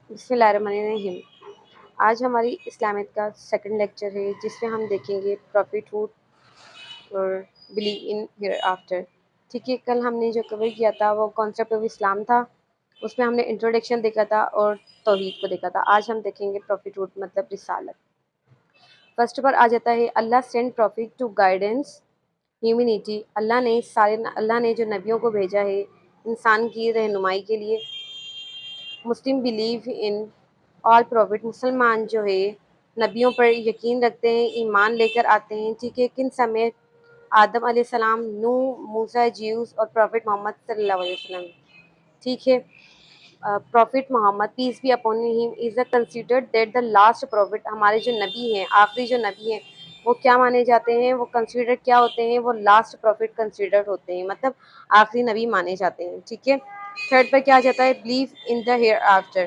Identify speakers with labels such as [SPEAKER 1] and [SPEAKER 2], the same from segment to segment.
[SPEAKER 1] بسم اللہ الرحمن الرحیم۔ آج ہماری اسلامک کا سیکنڈ لیکچر ہے جس میں ہم دیکھیں گے پروفٹ ہوڈ اور بلیو ان ہیئر آفٹر۔ ٹھیک ہے، کل ہم نے جو کور کیا تھا وہ کانسیپٹ آف اسلام تھا، اس میں ہم نے انٹروڈکشن دیکھا تھا اور توحید کو دیکھا تھا۔ آج ہم دیکھیں گے پروفٹ ہوڈ مطلب رسالت۔ فرسٹ پر آ جاتا ہے Allah send prophet to guidance humanity. Allah نے جو نبیوں کو بھیجا ہے انسان کی رہنمائی کے لیے۔ مسلم بلیو ان آل پروفٹ، مسلمان جو ہے نبیوں پر یقین رکھتے ہیں، ایمان لے کر آتے ہیں۔ ٹھیک ہے، کن سمیت آدم علیہ السلام، نوح، موسیٰ، جیوس اور پروفٹ محمد صلی اللہ علیہ وسلم۔ ٹھیک ہے، prophet Muhammad peace be upon him is considered that the last prophet, ہمارے جو نبی ہیں، آخری جو نبی ہیں وہ کیا مانے جاتے ہیں، وہ کنسیڈر کیا ہوتے ہیں، وہ لاسٹ پروفٹ کنسیڈر ہوتے ہیں، مطلب آخری نبی مانے جاتے ہیں۔ ٹھیک ہے، تھرڈ پر کیا جاتا ہے believe in the hereafter,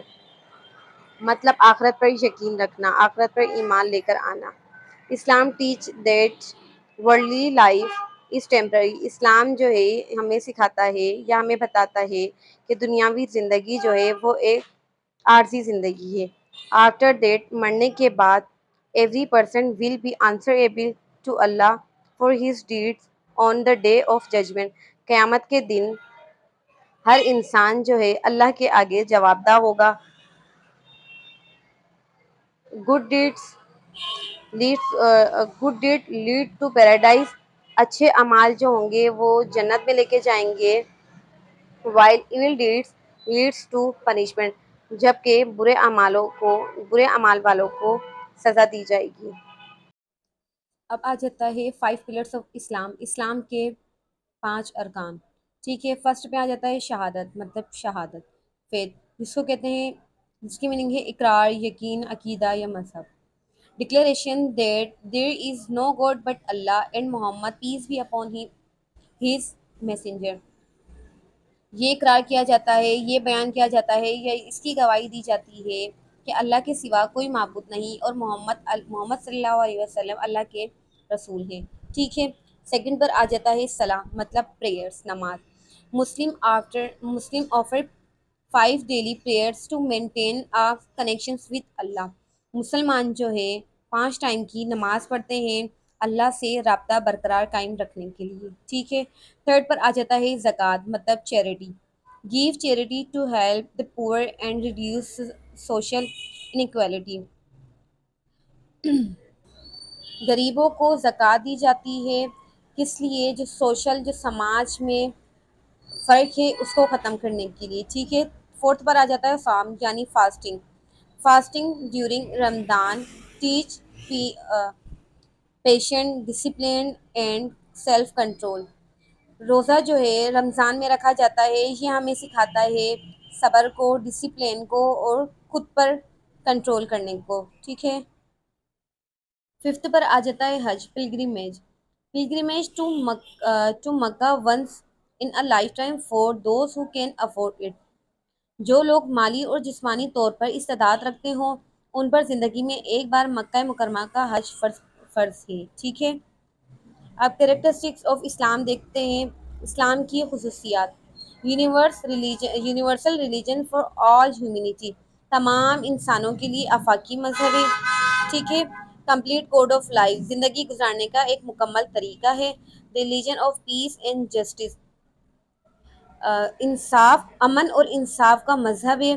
[SPEAKER 1] مطلب آخرت پر یقین رکھنا، آخرت پر ایمان لے کر آنا۔ Islam teach that worldly life is temporary, اسلام جو ہے ہمیں سکھاتا ہے یا ہمیں بتاتا ہے کہ دنیاوی زندگی جو ہے وہ ایک عارضی زندگی ہے۔ آفٹر دیٹ، مرنے کے بعد، every person will be answerable to Allah for his deeds on the day of judgement, قیامت کے دن ہر انسان جو ہے اللہ کے آگے جواب دہ ہوگا۔ Good deeds good deed lead to paradise, اچھے اعمال جو ہوں گے وہ جنت میں لے کے جائیں گے۔ While evil deeds leads to punishment, جبکہ برے اعمال والوں کو سزا دی جائے گی۔ اب آ جاتا ہے 5 پلرس آف اسلام، اسلام کے 5 ارکان۔ ٹھیک ہے، فرسٹ پہ آ جاتا ہے شہادت، مطلب شہادت، فیتھ، جس کو کہتے ہیں، جس کی میننگ ہے اقرار، یقین، عقیدہ یا مذہب۔ Declaration that there is no god but Allah and Muhammad peace be upon his messenger, یہ اقرار کیا جاتا ہے، یہ بیان کیا جاتا ہے یا اس کی گواہی دی جاتی ہے کہ اللہ کے سوا کوئی معبود نہیں اور محمد صلی اللہ علیہ وسلم اللہ کے رسول ہیں۔ ٹھیک ہے، سیکنڈ پر آ جاتا ہے صلاح، مطلب پریئرس، نماز۔ Muslim offer 5 daily prayers to maintain a connection with Allah, مسلمان جو ہے 5 ٹائم کی نماز پڑھتے ہیں اللہ سے رابطہ برقرار قائم رکھنے کے لیے۔ ٹھیک ہے، تھرڈ پر آ جاتا ہے زکوٰۃ، مطلب charity, give charity to help the poor and reduce social inequality, غریبوں کو زکوٰۃ دی جاتی ہے، کس لیے، جو سماج میں فرق ہے اس کو ختم کرنے کے لیے۔ ٹھیک ہے، فورتھ پر آ جاتا ہے صوم یعنی fasting, fasting during Ramzan teach patient discipline and self control, روزہ جو ہے رمضان میں رکھا جاتا ہے، یہ ہمیں سکھاتا ہے صبر کو، ڈسپلن کو اور خود پر کنٹرول کرنے کو۔ ٹھیک ہے، ففتھ پر آ جاتا ہے حج، pilgrimage to Mecca once in a lifetime for those who can afford it, جو لوگ مالی اور جسمانی طور پر استطاعت رکھتے ہوں ان پر زندگی میں ایک بار مکہ مکرمہ کا حج فرض ہے۔ ٹھیک ہے، اب کریکٹرسٹکس آف اسلام دیکھتے ہیں، اسلام کی خصوصیات۔ Universal religion for all humanity, تمام انسانوں کے لیے آفاقی مذہب ہے۔ ٹھیک ہے، کمپلیٹ کوڈ آف لائف، زندگی گزارنے کا ایک مکمل طریقہ ہے۔ Religion of peace and justice, انصاف، امن اور انصاف کا مذہب ہے۔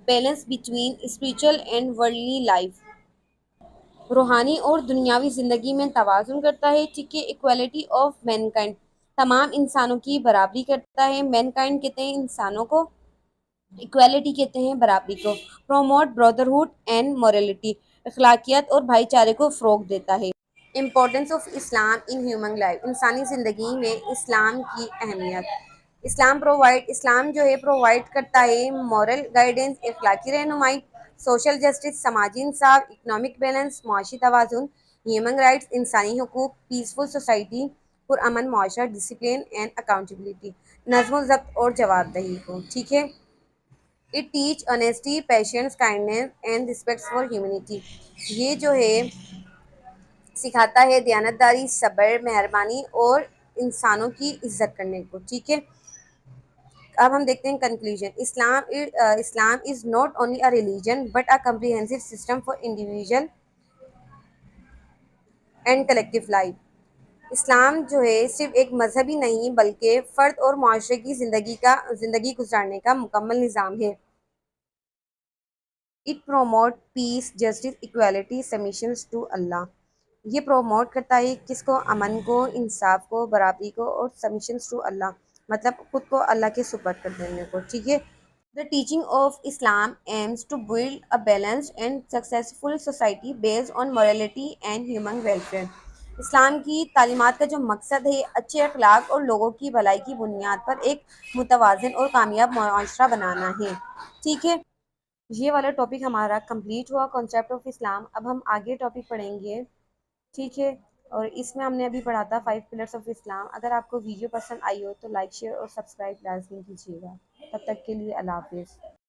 [SPEAKER 1] Balance between spiritual and worldly life, روحانی اور دنیاوی زندگی میں توازن کرتا ہے۔ ٹھیک ہے، ایکوالٹی آف مین کائنڈ، تمام انسانوں کی برابری کرتا ہے۔ مین کائنڈ کہتے ہیں انسانوں کو، ایکوالٹی کہتے ہیں برابری کو۔ پروموٹ بردرہڈ اینڈ مورالٹی، اخلاقیات اور بھائی چارے کو فروغ دیتا ہے۔ Importance of Islam in human life, انسانی زندگی میں اسلام کی اہمیت۔ اسلام جو ہے پرووائڈ کرتا ہے مورل گائیڈنس، اخلاقی رہنمائی، سوشل جسٹس، سماجی انصاف، اکنامک بیلنس، معاشی توازن، ہیومن رائٹس، انسانی حقوق، پیسفل سوسائٹی، پرامن معاشرہ، ڈسپلن اینڈ اکاؤنٹیبلٹی، نظم و ضبط اور جواب دہی کو۔ ٹھیک ہے، it teach honesty, patience, kindness and respect for humanity, یہ جو ہے سکھاتا ہے دیانتداری، صبر، مہربانی اور انسانوں کی عزت کرنے کو۔ ٹھیک ہے، اب ہم دیکھتے ہیں conclusion. Islam is not only a religion but a comprehensive system for individual and collective life. اسلام جو ہے صرف ایک مذہب ہی نہیں بلکہ فرد اور معاشرے کی زندگی گزارنے کا مکمل نظام ہے. It promote peace justice equality submissions to Allah. یہ پروموٹ کرتا ہے کس کو؟ امن کو، انصاف کو، برابری کو اور سبمیشنز ٹو اللہ، مطلب خود کو اللہ کے سپرد کر دینے کو. ٹھیک ہے. The teaching of Islam aims to build a balanced and successful society based on morality and human welfare. اسلام کی تعلیمات کا جو مقصد ہے اچھے اخلاق اور لوگوں کی بھلائی کی بنیاد پر ایک متوازن اور کامیاب معاشرہ بنانا ہے. ٹھیک ہے. یہ والا ٹاپک ہمارا کمپلیٹ ہوا، کانسیپٹ آف اسلام. اب ہم آگے ٹاپک پڑھیں گے. ٹھیک ہے. اور اس میں ہم نے ابھی پڑھا تھا 5 پلرس آف اسلام. اگر آپ کو ویڈیو پسند آئی ہو تو لائک، شیئر اور سبسکرائب لازمی کیجیے گا. تب تک کے لیے اللہ حافظ.